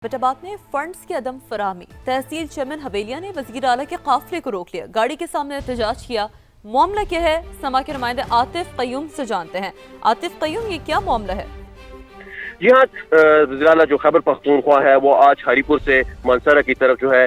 एबटाबाद में फंड्स की अदम फराहमी। तहसील चेयरमैन हवेलिया ने वजीर आला के काफिले को रोक लिया, गाड़ी के सामने एहतजाज किया। मामला क्या है, समा के नुमाइंदे आतिफ कयूम से जानते हैं। आतिफ कयूम, ये क्या मामला है? जी हाँ, वज़ीर आला जो खैबर पख्तूनख्वा है वो आज हरीपुर से मानसरा की तरफ जो है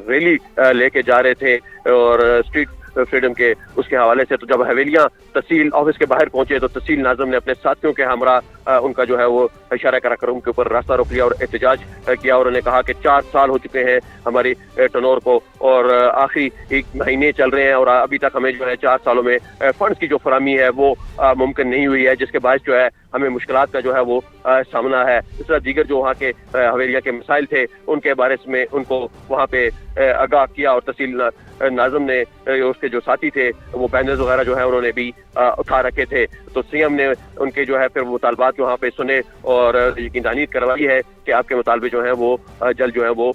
रैली लेके जा रहे थे और स्ट्रीट फ्रीडम के उसके हवाले से। तो जब हवेलियां तहसील ऑफिस के बाहर पहुंचे तो तहसील नाज़िम ने अपने साथियों के हमरा उनका जो है वो इशारा कराकर उनके ऊपर रास्ता रोक लिया और एहतजाज किया। और उन्होंने कहा कि 4 साल हो चुके हैं हमारी टर्नओवर को और आखिरी 1 महीने चल रहे हैं और अभी तक हमें जो है 4 सालों में फंड्स की जो फराहमी है वो मुमकिन नहीं हुई है, जिसके बायस जो है हमें मुश्किलात का जो है वो सामना है। इस तरह दीगर जो वहाँ के हवेलिया के मसाइल थे उनके बारे में उनको वहाँ पे आगाह किया और तहसील नाज़िम ने उसके जो साथी थे वो बैनर्स वगैरह जो है उन्होंने भी उठा रखे थे। तो सीएम ने उनके जो है फिर मुतालबात वहाँ पे सुने और यकीन करवाई है कि आपके मुतालबे जो है वो जल्द जो है वो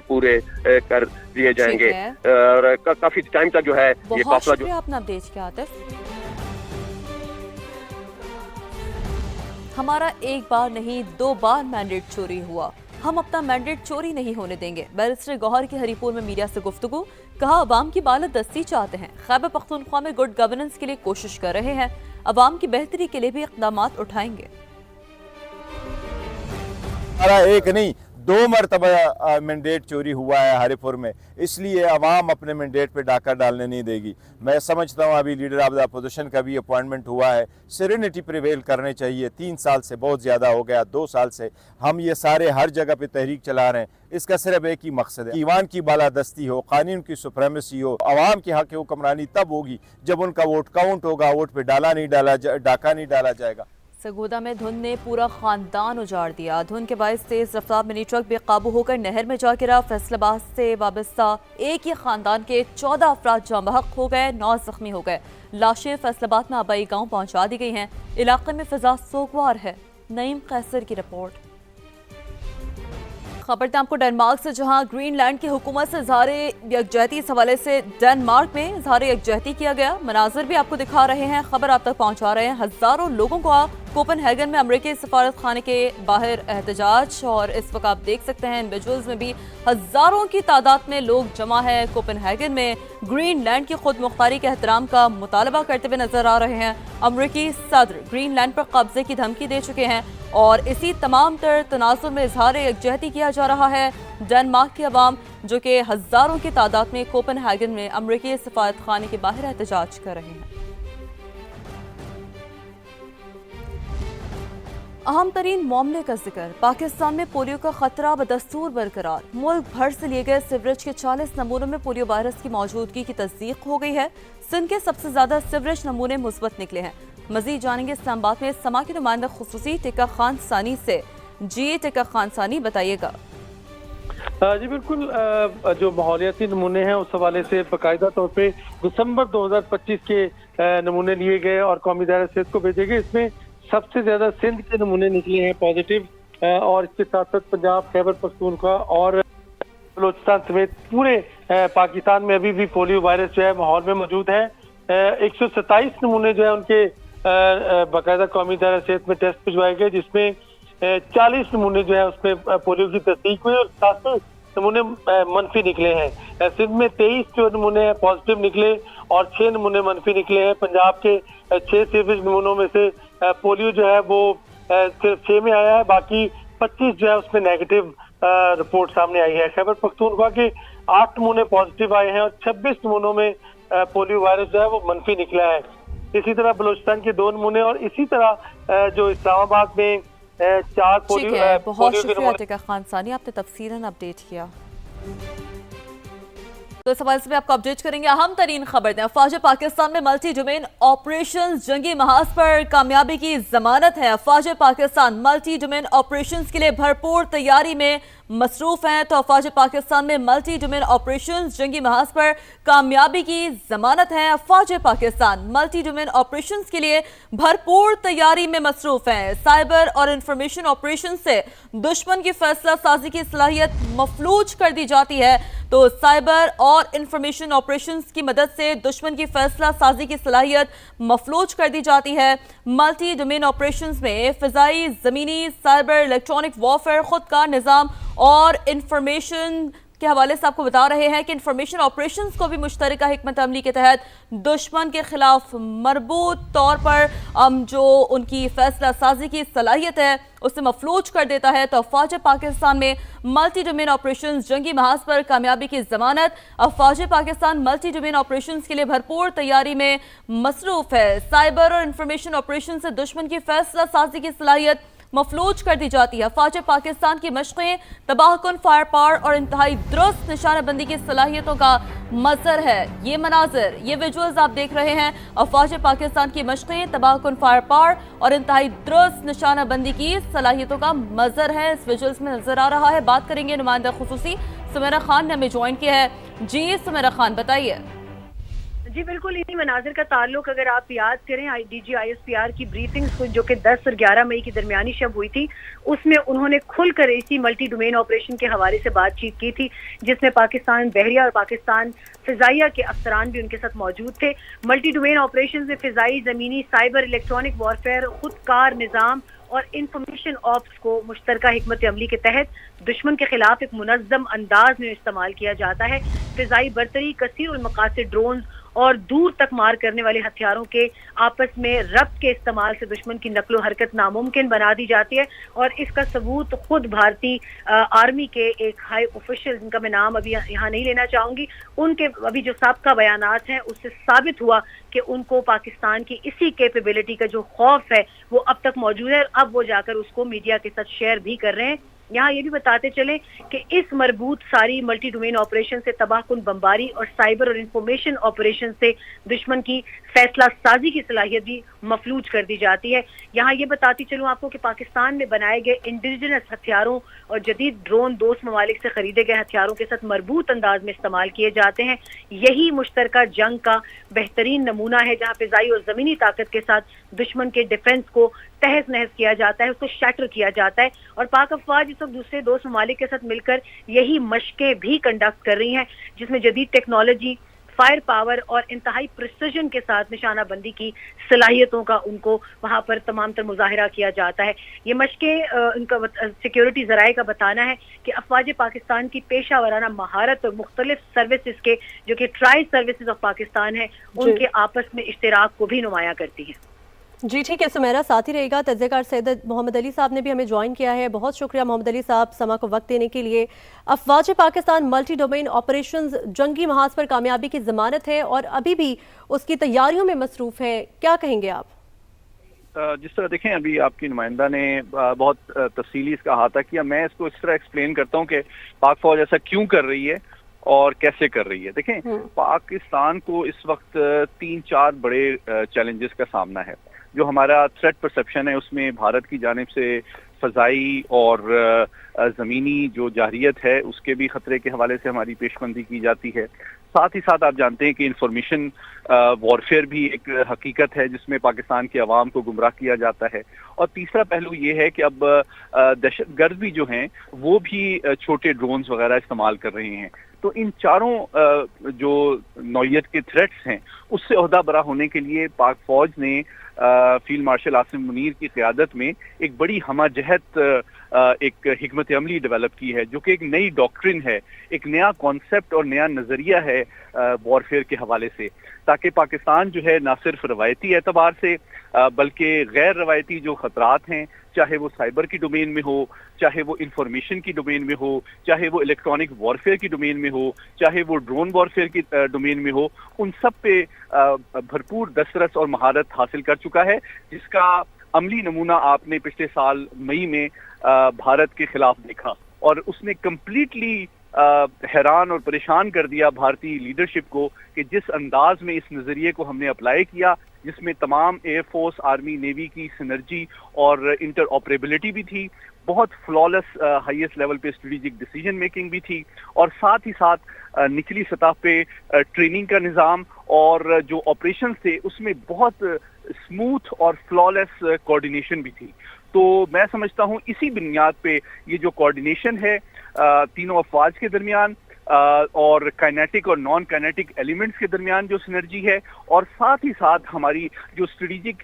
पूरे कर दिए जाएंगे। और काफी टाइम तक जो है ये काफिला जो अपना अपडेट किया। आतिफ, हमारा 1 बार नहीं 2 बार मैंडेट चोरी हुआ, हम अपना मैंडेट चोरी नहीं होने देंगे। बैरिस्टर गौहर की हरीपुर में मीडिया से गुफ्तगू, कहा अवाम की बालादस्ती चाहते हैं, खैबर पख्तूनख्वा में गुड गवर्नेंस के लिए कोशिश कर रहे हैं, अवाम की बेहतरी के लिए भी इक़दामात उठाएंगे। हमारा 1 नहीं 2 मरतबा मैंडेट चोरी हुआ है हरीपुर में, इसलिए अवाम अपने मैंडेट पे डाका डालने नहीं देगी। मैं समझता हूँ अभी लीडर ऑफ द अपोजिशन का भी अपॉइंटमेंट हुआ है, सेरेनिटी प्रिवेल करने चाहिए। 3 साल से बहुत ज़्यादा हो गया, 2 साल से हम ये सारे हर जगह पे तहरीक चला रहे हैं। इसका सिर्फ एक ही मकसद है, ईवान की बालादस्ती हो, कानून की सुप्रीमेसी हो। अवाम के हक़ हुक्मरानी तब होगी जब उनका वोट काउंट होगा, वोट पे डाका नहीं डाला जाएगा। सगोदा में धुंध ने पूरा खानदान उजाड़ दिया। धुंध के बायस तेज रफ्तार मिनी ट्रक बेकाबू होकर नहर में जा गिरा। फैसलाबाद से वाबस्ता एक ही खानदान के 14 अफराद जाँ बहक हो गए, 9 जख्मी हो गए। लाशें फैसलाबाद में आबाई गांव पहुंचा दी गई हैं। इलाके में फिजा सोगवार है। नईम कैसर की रिपोर्ट। खबर था आपको डेनमार्क से, जहां ग्रीनलैंड की हुकूमत से इजहार यकजहती इस हवाले से डेनमार्क में इजहार यकजहती किया गया। मनाजर भी आपको दिखा रहे हैं, खबर आप तक पहुंचा रहे हैं। हजारों लोगों को कोपनहेगन में अमेरिकी सफारत खाने के बाहर एहतजाज, और इस वक्त आप देख सकते हैं इन विजुअल्स में भी हजारों की तादाद में लोग जमा है कोपनहेगन में। ग्रीनलैंड की खुद मुख्तारी के एहतराम का मुतालबा करते हुए नजर आ रहे हैं। अमेरिकी सदर ग्रीनलैंड पर कब्जे की धमकी दे चुके हैं और इसी तमाम तर तनाजुर में इजहार यकजहती किया जा रहा है। डेनमार्क की अवाम जो कि हजारों की तादाद में कोपनहेगन में अमेरिकी सफारत खाने के बाहर एहतजाज कर रहे हैं। अहम तरीन मामले का जिक्र, पाकिस्तान में पोलियो का खतरा बदस्तूर बरकरार। मुल्क भर से लिए गए सीवरेज के 40 नमूनों में पोलियो वायरस की मौजूदगी की तस्दीक हो गई है। सिंध के सबसे ज्यादा सीवरेज नमूने मुस्बत निकले हैं। मजीद जानेंगे इस्लामाबाद में समा के नुमाइंदा खुसूसी टिक्का खान सानी से। जी टिक्का खान सानी, बताइएगा। जी बिल्कुल, जो माहौलियाती नमूने हैं उस हवाले से बाकायदा तौर पे दिसंबर 2025 के नमूने लिए गए और कौमी दायरा सेहत को भेजे गए। इसमें सबसे ज्यादा सिंध के नमूने निकले हैं पॉजिटिव, और इसके साथ साथ पंजाब, खैबर पख्तूनख्वा और बलोचिस्तान समेत पूरे पाकिस्तान में अभी भी पोलियो वायरस जो है माहौल में मौजूद है। 127 नमूने जो है उनके बाकायदा कौमी दायरा सेहत में टेस्ट भिजवाए गए, जिसमें 40 नमूने जो है उसमें पोलियो की तस्दीक हुई और 7 नमूने मनफी निकले हैं। सिंध में 23 जो नमूने पॉजिटिव निकले और 6 नमूने मनफी निकले हैं। पंजाब के 6 सीवरेज नमूनों में से पोलियो जो है वो सिर्फ 6 में आया है, बाकी 25 जो है उसमें नेगेटिव रिपोर्ट सामने आई है। खैबर पख्तूनख्वा के 8 नमूने पॉजिटिव आए हैं और 26 नमूनों में पोलियो वायरस जो है वो मनफी निकला है। इसी तरह बलोचिस्तान के 2 नमूने और इसी तरह जो इस्लामाबाद में 4 पोलियो। बहुत शुक्रिया टिक्का खान सानी, आपने तफसीलन अपडेट किया। तो इस हवाले से आपको अपडेट करेंगे। अहम तरीन खबर दें, अफवाज पाकिस्तान में मल्टी डोमेन ऑपरेशन जंगी महाज पर कामयाबी की जमानत है। अफवाज पाकिस्तान मल्टी डोमेन ऑपरेशन के लिए भरपूर तैयारी में मसरूफ हैं। तो अफवाज पाकिस्तान में मल्टी डोमेन ऑपरेशन जंगी महाज पर कामयाबी की जमानत है। अफवाज पाकिस्तान मल्टी डोमेन ऑपरेशन के लिए भरपूर तैयारी में मसरूफ हैं। साइबर और इंफॉर्मेशन ऑपरेशन से दुश्मन की फैसला साजी की सलाहियत मफलूज कर दी जाती है। तो साइबर और इंफॉर्मेशन ऑपरेशंस की मदद से दुश्मन की फैसला साजी की सलाहियत मफलूज कर दी जाती है। मल्टी डोमेन ऑपरेशंस में फिजाई, जमीनी, साइबर, इलेक्ट्रॉनिक वॉरफेयर, खुद का निजाम اور انفارمیشن کے حوالے سے آپ کو بتا رہے ہیں کہ انفارمیشن آپریشنز کو بھی مشترکہ حکمت عملی کے تحت دشمن کے خلاف مربوط طور پر جو ان کی فیصلہ سازی کی صلاحیت ہے اسے مفلوج کر دیتا ہے. تو افواج پاکستان میں ملٹی ڈومین آپریشنز جنگی محاذ پر کامیابی کی ضمانت. افواج پاکستان ملٹی ڈومین آپریشنز کے لیے بھرپور تیاری میں مصروف ہے. سائبر اور انفارمیشن آپریشن سے دشمن کی فیصلہ سازی کی صلاحیت مفلوج کر دی جاتی ہے. افواج پاکستان کی مشقیں تباہ کن فائر پاور اور انتہائی درست نشانہ بندی کی صلاحیتوں کا مظہر ہے. یہ مناظر، یہ ویجولز آپ دیکھ رہے ہیں. افواج پاکستان کی مشقیں تباہ کن فائر پاور اور انتہائی درست نشانہ بندی کی صلاحیتوں کا مظہر ہے. اس ویجولز میں نظر آ رہا ہے. بات کریں گے نمائندہ خصوصی سمیرہ خان نے ہمیں جوائن کیا ہے. جی سمیرہ خان بتائیے. جی بالکل انہی مناظر کا تعلق اگر آپ یاد کریں D G I S P R کی بریفنگ جو کہ 10 اور 11 مئی کی درمیانی شب ہوئی تھی، اس میں انہوں نے کھل کر اسی ملٹی ڈومین آپریشن کے حوالے سے بات چیت کی تھی، جس میں پاکستان بحریہ اور پاکستان فضائیہ کے افسران بھی ان کے ساتھ موجود تھے. ملٹی ڈومین آپریشن میں فضائی، زمینی، سائبر، الیکٹرانک وارفیئر، خودکار نظام اور انفارمیشن آپس کو مشترکہ حکمت عملی کے تحت دشمن کے خلاف ایک منظم انداز میں استعمال کیا جاتا ہے. فضائی برتری، کثیر المقاصد ڈرونز اور دور تک مار کرنے والے ہتھیاروں کے آپس میں ربط کے استعمال سے دشمن کی نقل و حرکت ناممکن بنا دی جاتی ہے. اور اس کا ثبوت خود بھارتی آرمی کے ایک ہائی آفیشل، جن کا میں نام ابھی یہاں نہیں لینا چاہوں گی، ان کے ابھی جو سابقہ بیانات ہیں اس سے ثابت ہوا کہ ان کو پاکستان کی اسی کیپیبلٹی کا جو خوف ہے وہ اب تک موجود ہے. اب وہ جا کر اس کو میڈیا کے ساتھ شیئر بھی کر رہے ہیں. یہاں یہ بھی بتاتے چلیں کہ اس مربوط ساری ملٹی ڈومین آپریشن سے تباہ کن بمباری اور سائبر اور انفارمیشن آپریشن سے دشمن کی فیصلہ سازی کی صلاحیت بھی مفلوج کر دی جاتی ہے. یہاں یہ بتاتی چلوں آپ کو کہ پاکستان میں بنائے گئے انڈیجنس ہتھیاروں اور جدید ڈرون دوست ممالک سے خریدے گئے ہتھیاروں کے ساتھ مربوط انداز میں استعمال کیے جاتے ہیں. یہی مشترکہ جنگ کا بہترین نمونہ ہے، جہاں فضائی اور زمینی طاقت کے ساتھ دشمن کے ڈیفنس کو تہس نہس کیا جاتا ہے، اس کو شیٹر کیا جاتا ہے. اور پاک افواج اس وقت دوسرے دوست ممالک کے ساتھ مل کر یہی مشقیں بھی کنڈکٹ کر رہی ہیں، جس میں جدید ٹیکنالوجی، فائر پاور اور انتہائی پریسیجن کے ساتھ نشانہ بندی کی صلاحیتوں کا ان کو وہاں پر تمام تر مظاہرہ کیا جاتا ہے. یہ مشقیں ان کا سیکیورٹی ذرائع کا بتانا ہے کہ افواج پاکستان کی پیشہ ورانہ مہارت اور مختلف سروسز کے جو کہ ٹرائی سروسز آف پاکستان ہیں ان کے آپس میں اشتراک کو بھی نمایاں کرتی ہیں. جی ٹھیک ہے سمیرہ، ساتھ ہی رہے گا. تجزیہ کار سید محمد علی صاحب نے بھی ہمیں جوائن کیا ہے. بہت شکریہ محمد علی صاحب سما کو وقت دینے کے لیے. افواج پاکستان ملٹی ڈومین آپریشنز جنگی محاذ پر کامیابی کی ضمانت ہے اور ابھی بھی اس کی تیاریوں میں مصروف ہے، کیا کہیں گے آپ؟ جس طرح دیکھیں ابھی آپ کی نمائندہ نے بہت تفصیلی اس کا احاطہ کیا. میں اس کو اس طرح ایکسپلین کرتا ہوں کہ پاک فوج ایسا کیوں کر رہی ہے اور کیسے کر رہی ہے. دیکھیں پاکستان کو اس وقت 3-4 بڑے چیلنجز کا سامنا ہے. جو ہمارا تھریٹ پرسپشن ہے اس میں بھارت کی جانب سے فضائی اور زمینی جو جارحیت ہے اس کے بھی خطرے کے حوالے سے ہماری پیش بندی کی جاتی ہے. ساتھ ہی ساتھ آپ جانتے ہیں کہ انفارمیشن وارفیئر بھی ایک حقیقت ہے جس میں پاکستان کی عوام کو گمراہ کیا جاتا ہے. اور تیسرا پہلو یہ ہے کہ اب دہشت گرد بھی جو ہیں وہ بھی چھوٹے ڈرونز وغیرہ استعمال کر رہے ہیں. تو ان چاروں جو نوعیت کے تھریٹس ہیں اس سے عہدہ برا ہونے کے لیے پاک فوج نے فیلڈ مارشل عاصم منیر کی قیادت میں ایک بڑی ہمہ جہت ایک حکمت عملی ڈیولپ کی ہے جو کہ ایک نئی ڈاکٹرن ہے، ایک نیا کانسیپٹ اور نیا نظریہ ہے وارفیئر کے حوالے سے، تاکہ پاکستان جو ہے نہ صرف روایتی اعتبار سے بلکہ غیر روایتی جو خطرات ہیں، چاہے وہ سائبر کی ڈومین میں ہو، چاہے وہ انفارمیشن کی ڈومین میں ہو، چاہے وہ الیکٹرانک وارفیئر کی ڈومین میں ہو، چاہے وہ ڈرون وارفیئر کی ڈومین میں ہو، ان سب پہ بھرپور دسترس اور مہارت حاصل کر چکا ہے، جس کا عملی نمونہ آپ نے پچھلے سال مئی میں بھارت کے خلاف دیکھا. اور اس نے کمپلیٹلی حیران اور پریشان کر دیا بھارتی لیڈرشپ کو کہ جس انداز میں اس نظریے کو ہم نے اپلائی کیا، جس میں تمام ایئر فورس، آرمی، نیوی کی سنرجی اور انٹر آپریبلٹی بھی تھی، بہت فلالس ہائیسٹ لیول پہ اسٹریٹجک ڈیسیجن میکنگ بھی تھی، اور ساتھ ہی ساتھ نچلی سطح پہ ٹریننگ کا نظام اور جو آپریشنز تھے اس میں بہت اسموتھ اور فلالس کوآرڈینیشن بھی تھی. تو میں سمجھتا ہوں اسی بنیاد پہ یہ جو کوآرڈینیشن ہے تینوں افواج کے درمیان اور کائنیٹک اور نان کائنیٹک ایلیمنٹس کے درمیان جو سنرجی ہے، اور ساتھ ہی ساتھ ہماری جو اسٹریٹجک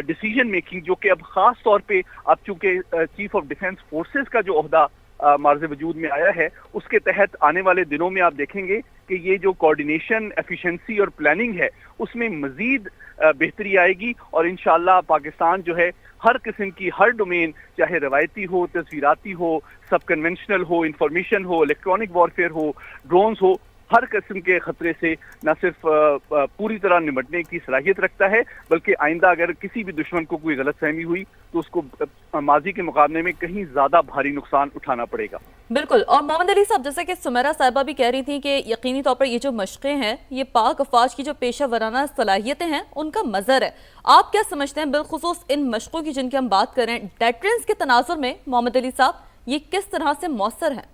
ڈیسیجن میکنگ جو کہ اب خاص طور پہ اب چونکہ چیف آف ڈیفنس فورسز کا جو عہدہ मार्ज़ वजूद में आया है, उसके तहत आने वाले दिनों में आप देखेंगे कि ये जो कोऑर्डिनेशन, एफिशिएंसी और प्लानिंग है उसमें मजीद बेहतरी आएगी और इंशाअल्लाह पाकिस्तान जो है हर किस्म की हर डोमेन, चाहे रवायती हो, तस्वीराती हो, सब कन्वेंशनल हो, इंफॉर्मेशन हो, इलेक्ट्रॉनिक वॉरफेयर हो, ड्रोन्स हो, हर किस्म के खतरे से न सिर्फ पूरी तरह निपटने की सलाहियत रखता है, बल्कि आइंदा अगर किसी भी दुश्मन को कोई गलतफहमी हुई तो उसको माजी के मुकाबले में कहीं ज्यादा भारी नुकसान उठाना पड़ेगा। बिल्कुल। और मोहम्मद अली साहब, जैसे कि सुमेरा साहिबा भी कह रही थी कि यकीनी तौर पर ये जो मशक़ें हैं ये पाक अफवाज की जो पेशा वराना सलाहियतें हैं उनका मज़र है। आप क्या समझते हैं बिलखुसूस इन मशक़ों की जिनकी हम बात करें, डेटरेंस के तनाजुर में मोहम्मद अली साहब ये किस तरह से मौसर हैं?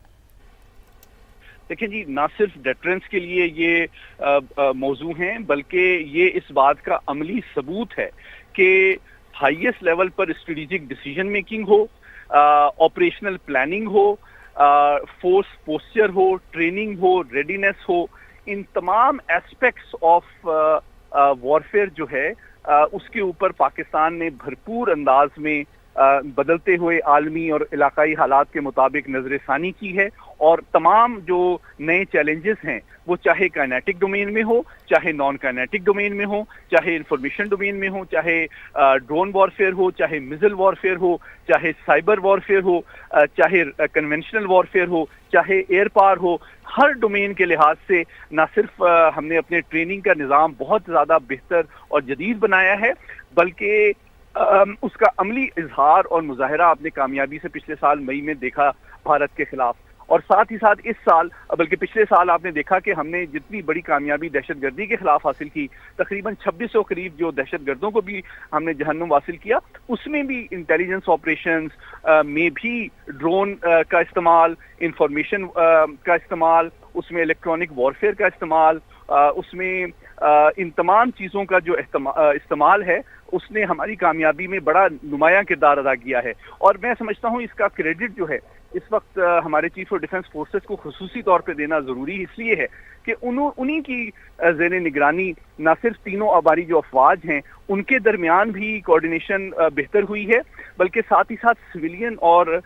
देखिए जी, ना सिर्फ डेटरेंस के लिए ये मौजू हैं, बल्कि ये इस बात का अमली सबूत है कि हाईएस्ट लेवल पर स्ट्रेटेजिक डिसीजन मेकिंग हो, ऑपरेशनल प्लानिंग हो, फोर्स पोस्चर हो, ट्रेनिंग हो, रेडीनेस हो, इन तमाम एस्पेक्ट्स ऑफ वॉरफेयर जो है उसके ऊपर पाकिस्तान ने भरपूर अंदाज में बदलते हुए आलमी और इलाकाई हालात के मुताबिक नजरसानी की है और तमाम जो नए चैलेंजेस हैं वो चाहे काइनेटिक डोमेन में हो, चाहे नॉन काइनेटिक डोमेन में हो, चाहे इंफॉर्मेशन डोमेन में हो, चाहे ड्रोन वॉरफेयर हो, चाहे मिसाइल वॉरफेयर हो, चाहे साइबर वॉरफेयर हो, चाहे कन्वेंशनल वॉरफेयर हो, चाहे एयर पावर हो, हर डोमेन के लिहाज से ना सिर्फ हमने अपने ट्रेनिंग का निज़ाम बहुत ज़्यादा बेहतर और जदीद बनाया है, बल्कि उसका अमली इजहार और मुजाहरा आपने कामयाबी से पिछले साल मई में देखा भारत के खिलाफ, और साथ ही साथ इस साल बल्कि पिछले साल आपने देखा कि हमने जितनी बड़ी कामयाबी दहशतगर्दी के खिलाफ हासिल की, तकरीबन 2600 करीब जो दहशतगर्दों को भी हमने जहन्नुम हासिल किया, उसमें भी इंटेलिजेंस ऑपरेशंस में भी ड्रोन का इस्तेमाल, इंफॉर्मेशन का इस्तेमाल, उसमें इलेक्ट्रॉनिक वॉरफेयर का इस्तेमाल, उसमें इन तमाम चीज़ों का जो इस्तेमाल है उसने हमारी कामयाबी में बड़ा नुमायां किरदार अदा किया है। और मैं समझता हूँ इसका क्रेडिट जो है इस वक्त हमारे चीफ ऑफ डिफेंस फोर्सेस को खुसूसी तौर पे देना ज़रूरी इसलिए है कि उन्हीं की ज़ेर निगरानी न सिर्फ तीनों आबारी जो अफवाज हैं उनके दरमियान भी कोऑर्डिनेशन बेहतर हुई है, बल्कि साथ ही साथ सिविलियन और